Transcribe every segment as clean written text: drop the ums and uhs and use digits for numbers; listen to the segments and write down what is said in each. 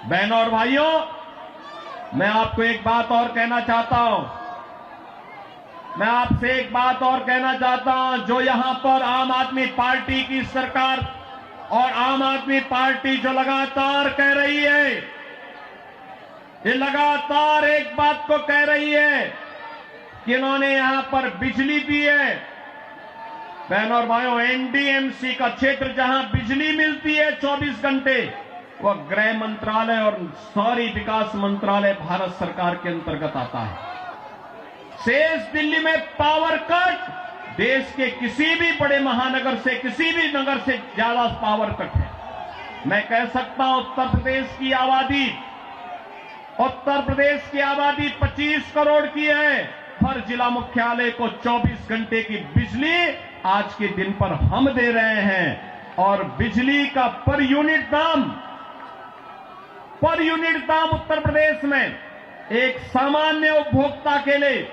बहनों और भाइयों, मैं आपको एक बात और कहना चाहता हूं। मैं आपसे एक बात और कहना चाहता हूं। जो यहां पर आम आदमी पार्टी की सरकार और आम आदमी पार्टी जो लगातार कह रही है, ये लगातार एक बात को कह रही है कि इन्होंने यहां पर बिजली दी है। बहनों और भाइयों, एनडीएमसी का क्षेत्र जहां बिजली मिलती है 24 घंटे, वह गृह मंत्रालय और शहरी विकास मंत्रालय भारत सरकार के अंतर्गत आता है। शेष दिल्ली में पावर कट देश के किसी भी बड़े महानगर से, किसी भी नगर से ज्यादा पावर कट है। मैं कह सकता हूं उत्तर प्रदेश की आबादी 25 करोड़ की है। हर जिला मुख्यालय को 24 घंटे की बिजली आज के दिन पर हम दे रहे हैं और बिजली का पर यूनिट दाम उत्तर प्रदेश में एक सामान्य उपभोक्ता के लिए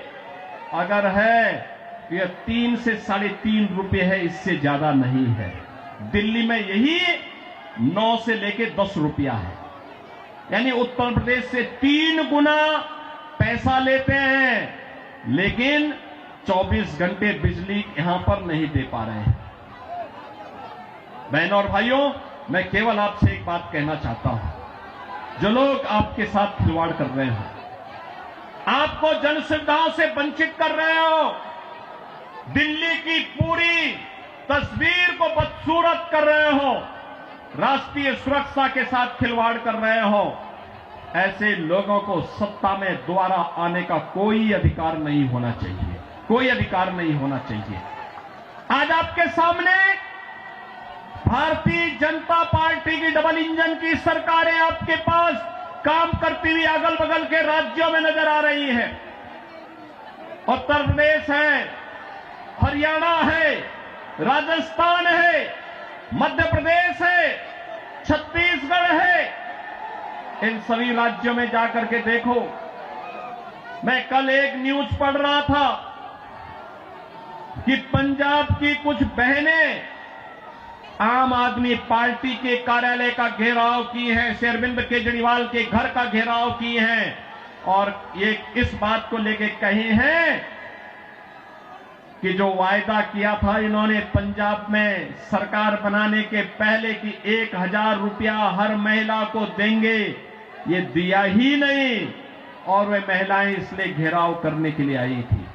अगर है तो यह 3 से 3.5 रुपए है, इससे ज्यादा नहीं है। दिल्ली में यही 9 से लेके 10 रुपया है, यानी उत्तर प्रदेश से 3 गुना पैसा लेते हैं, लेकिन 24 घंटे बिजली यहां पर नहीं दे पा रहे हैं। बहनों और भाइयों, मैं केवल आपसे एक बात कहना चाहता हूं। जो लोग आपके साथ खिलवाड़ कर रहे हो, आपको जन सुविधाओं से वंचित कर रहे हो, दिल्ली की पूरी तस्वीर को बदसूरत कर रहे हो, राष्ट्रीय सुरक्षा के साथ खिलवाड़ कर रहे हो, ऐसे लोगों को सत्ता में दोबारा आने का कोई अधिकार नहीं होना चाहिए, कोई अधिकार नहीं होना चाहिए। आज आपके सामने भारतीय जनता पार्टी की डबल इंजन की सरकारें आपके पास काम करती हुई अगल बगल के राज्यों में नजर आ रही है। उत्तर प्रदेश है, हरियाणा है, राजस्थान है, मध्य प्रदेश है, छत्तीसगढ़ है। इन सभी राज्यों में जाकर के देखो। मैं कल एक न्यूज पढ़ रहा था कि पंजाब की कुछ बहनें आम आदमी पार्टी के कार्यालय का घेराव की है, श्री अरविंद केजरीवाल के घर का घेराव की हैं और ये इस बात को लेके कही हैं कि जो वायदा किया था इन्होंने पंजाब में सरकार बनाने के पहले कि 1000 रुपया हर महिला को देंगे, ये दिया ही नहीं और वे महिलाएं इसलिए घेराव करने के लिए आई थी।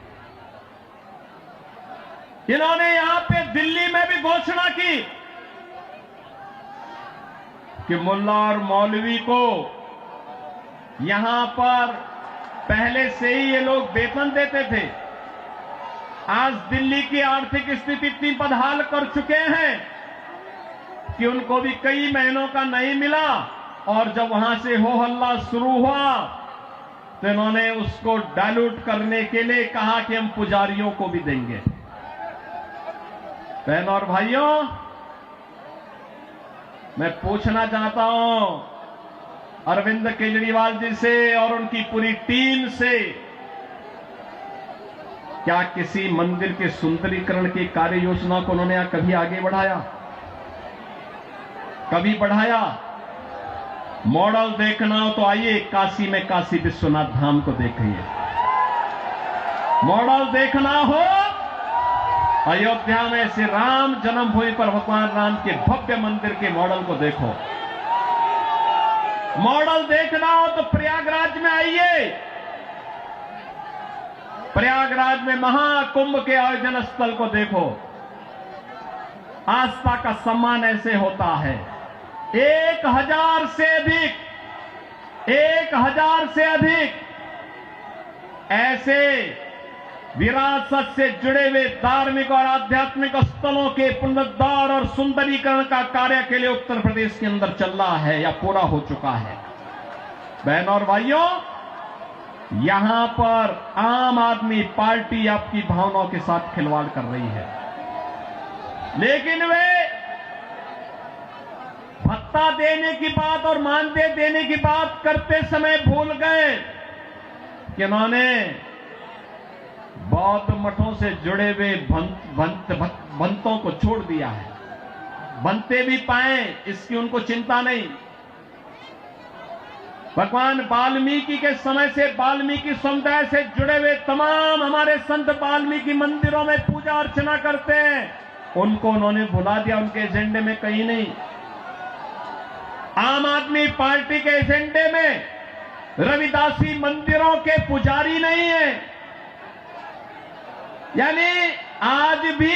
इन्होंने यहां पे दिल्ली में भी घोषणा की कि मुल्ला और मौलवी को यहां पर पहले से ही ये लोग वेतन देते थे। आज दिल्ली की आर्थिक स्थिति इतनी बदहाल कर चुके हैं कि उनको भी कई महीनों का नहीं मिला और जब वहां से हो हल्ला शुरू हुआ तो इन्होंने उसको डाइल्यूट करने के लिए कहा कि हम पुजारियों को भी देंगे। बहनों और भाइयों, मैं पूछना चाहता हूं अरविंद केजरीवाल जी से और उनकी पूरी टीम से, क्या किसी मंदिर के सुंदरीकरण की कार्य योजना को उन्होंने कभी आगे बढ़ाया? कभी बढ़ाया? मॉडल देखना हो तो आइए काशी में काशी विश्वनाथ धाम को देखिए। मॉडल देखना हो अयोध्या में श्री राम जन्मभूमि पर भगवान राम के भव्य मंदिर के मॉडल को देखो। मॉडल देखना हो तो प्रयागराज में आइए। प्रयागराज में महाकुंभ के आयोजन स्थल को देखो। आस्था का सम्मान ऐसे होता है। 1000 से अधिक ऐसे विरासत से जुड़े हुए धार्मिक और आध्यात्मिक स्थलों के पुनरुद्धार और सुंदरीकरण का कार्य के लिए उत्तर प्रदेश के अंदर चल रहा है या पूरा हो चुका है। बहनों और भाइयों, यहां पर आम आदमी पार्टी आपकी भावनाओं के साथ खिलवाड़ कर रही है, लेकिन वे भत्ता देने की बात और मानदेय देने की बात करते समय भूल गए कि उन्होंने बौद्ध मठों से जुड़े हुए भंतों को छोड़ दिया है। बनते भी पाए इसकी उनको चिंता नहीं। भगवान वाल्मीकि के समय से वाल्मीकि समुदाय से जुड़े हुए तमाम हमारे संत वाल्मीकि मंदिरों में पूजा अर्चना करते हैं, उनको उन्होंने भुला दिया, उनके एजेंडे में कहीं नहीं। आम आदमी पार्टी के एजेंडे में रविदासी मंदिरों के पुजारी नहीं है। यानी आज भी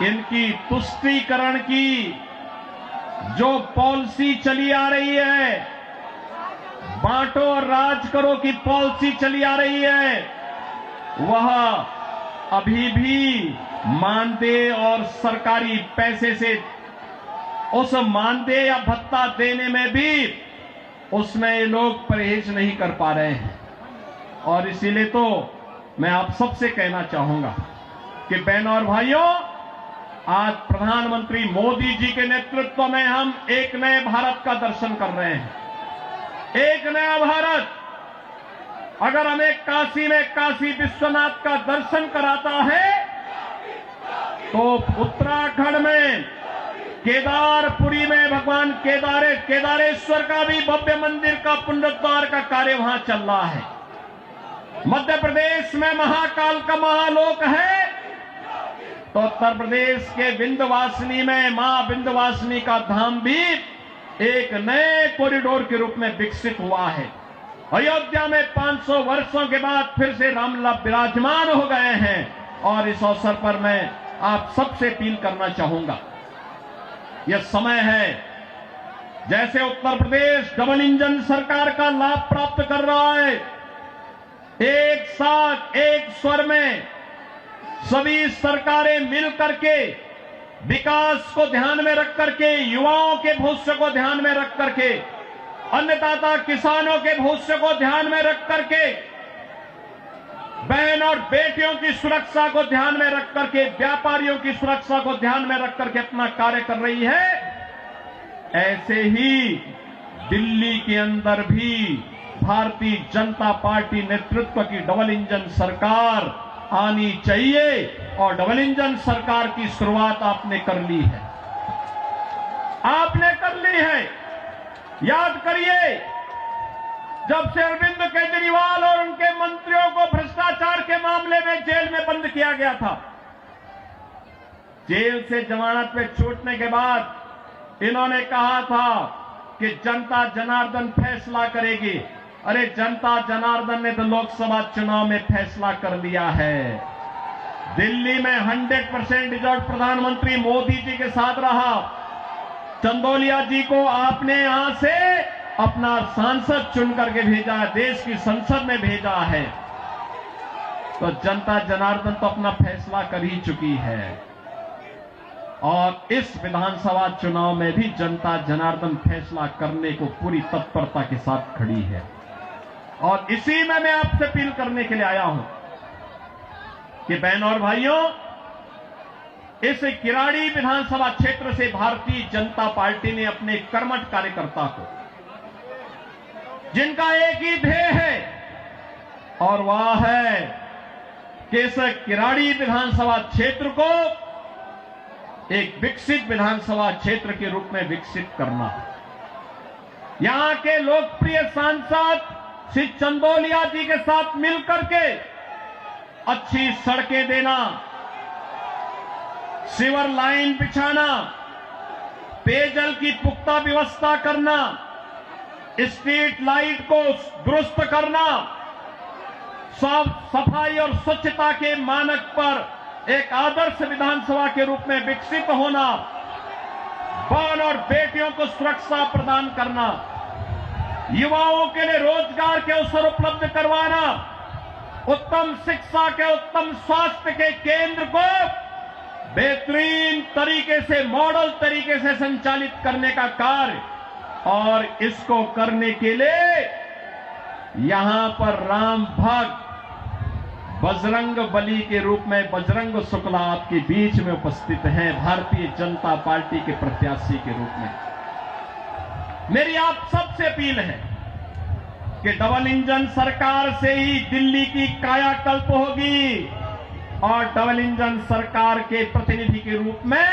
इनकी तुष्टीकरण की जो पॉलिसी चली आ रही है, बांटो और राज करो की पॉलिसी चली आ रही है, वह अभी भी मानदेय और सरकारी पैसे से उस मानदेय या भत्ता देने में भी उसमें ये लोग परहेज नहीं कर पा रहे हैं। और इसीलिए तो मैं आप सबसे कहना चाहूंगा कि बहनों और भाइयों, आज प्रधानमंत्री मोदी जी के नेतृत्व में हम एक नए भारत का दर्शन कर रहे हैं। एक नया भारत अगर हमें काशी में काशी विश्वनाथ का दर्शन कराता है, तो उत्तराखंड में केदारपुरी में भगवान केदारेश्वर का भी भव्य मंदिर का पुनरुद्धार का कार्य वहां चल रहा है। मध्य प्रदेश में महाकाल का महालोक है, तो उत्तर प्रदेश के विंध्यवासिनी में मां विंध्यवासिनी का धाम भी एक नए कॉरिडोर के रूप में विकसित हुआ है। अयोध्या में 500 वर्षों के बाद फिर से रामलला विराजमान हो गए हैं। और इस अवसर पर मैं आप सबसे अपील करना चाहूंगा, यह समय है, जैसे उत्तर प्रदेश डबल इंजन सरकार का लाभ प्राप्त कर रहा है, एक साथ एक स्वर में सभी सरकारें मिल करके विकास को ध्यान में रख करके, युवाओं के भविष्य को ध्यान में रख करके, अन्नदाता किसानों के भविष्य को ध्यान में रख करके, बहन और बेटियों की सुरक्षा को ध्यान में रख करके, व्यापारियों की सुरक्षा को ध्यान में रख करके अपना कार्य कर रही है। ऐसे ही दिल्ली के अंदर भी भारतीय जनता पार्टी नेतृत्व की डबल इंजन सरकार आनी चाहिए। और डबल इंजन सरकार की शुरुआत आपने कर ली है, आपने कर ली है। याद करिए, जब से अरविंद केजरीवाल और उनके मंत्रियों को भ्रष्टाचार के मामले में जेल में बंद किया गया था, जेल से जमानत पे छूटने के बाद इन्होंने कहा था कि जनता जनार्दन फैसला करेगी। अरे जनता जनार्दन ने तो लोकसभा चुनाव में फैसला कर लिया है। दिल्ली में 100% रिजल्ट प्रधानमंत्री मोदी जी के साथ रहा। चंदौलिया जी को आपने यहां से अपना सांसद चुन करके भेजा है, देश की संसद में भेजा है। तो जनता जनार्दन तो अपना फैसला कर ही चुकी है। और इस विधानसभा चुनाव में भी जनता जनार्दन फैसला करने को पूरी तत्परता के साथ खड़ी है। और इसी में मैं आपसे अपील करने के लिए आया हूं कि बहनों और भाइयों, इस किराड़ी विधानसभा क्षेत्र से भारतीय जनता पार्टी ने अपने कर्मठ कार्यकर्ता को, जिनका एक ही ध्येय है और वह है कि इस किराड़ी विधानसभा क्षेत्र को एक विकसित विधानसभा क्षेत्र के रूप में विकसित करना। यहां के लोकप्रिय सांसद श्री चंदौलिया जी के साथ मिलकर के अच्छी सड़कें देना, सीवर लाइन बिछाना, पेयजल की पुख्ता व्यवस्था करना, स्ट्रीट लाइट को दुरुस्त करना, साफ सफाई और स्वच्छता के मानक पर एक आदर्श विधानसभा के रूप में विकसित होना, बहन और बेटियों को सुरक्षा प्रदान करना, युवाओं के लिए रोजगार के अवसर उपलब्ध करवाना, उत्तम शिक्षा के, उत्तम स्वास्थ्य के केंद्र को बेहतरीन तरीके से, मॉडल तरीके से संचालित करने का कार्य। और इसको करने के लिए यहां पर राम भक्त बजरंग बली के रूप में बजरंग शुक्ला आपके बीच में उपस्थित हैं, भारतीय जनता पार्टी के प्रत्याशी के रूप में। मेरी आप सबसे अपील है कि डबल इंजन सरकार से ही दिल्ली की कायाकल्प होगी और डबल इंजन सरकार के प्रतिनिधि के रूप में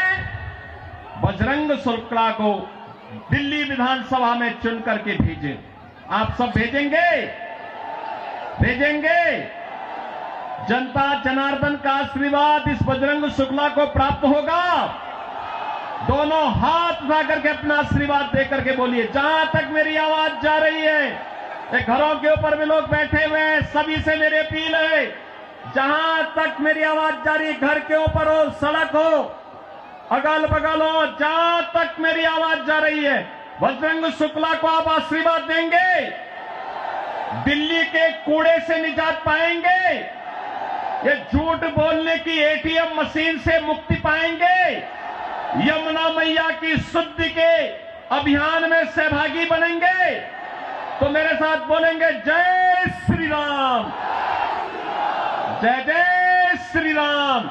बजरंग शुक्ला को दिल्ली विधानसभा में चुन करके भेजे। आप सब भेजेंगे? भेजेंगे? जनता जनार्दन का आशीर्वाद इस बजरंग शुक्ला को प्राप्त होगा। दोनों हाथ उठा करके अपना आशीर्वाद देकर के बोलिए। जहां तक मेरी आवाज जा रही है, ये घरों के ऊपर भी लोग बैठे हुए हैं, सभी से मेरी अपील है, जहां तक मेरी आवाज जा रही है, घर के ऊपर हो, सड़क हो, अगल बगल हो, जहां तक मेरी आवाज जा रही है, बजरंग शुक्ला को आप आशीर्वाद देंगे? दिल्ली के कूड़े से निजात पाएंगे? ये झूठ बोलने की एटीएम मशीन से मुक्ति पाएंगे? यमुना मैया की शुद्धि के अभियान में सहभागी बनेंगे? तो मेरे साथ बोलेंगे जय श्री राम, जय जय श्री राम।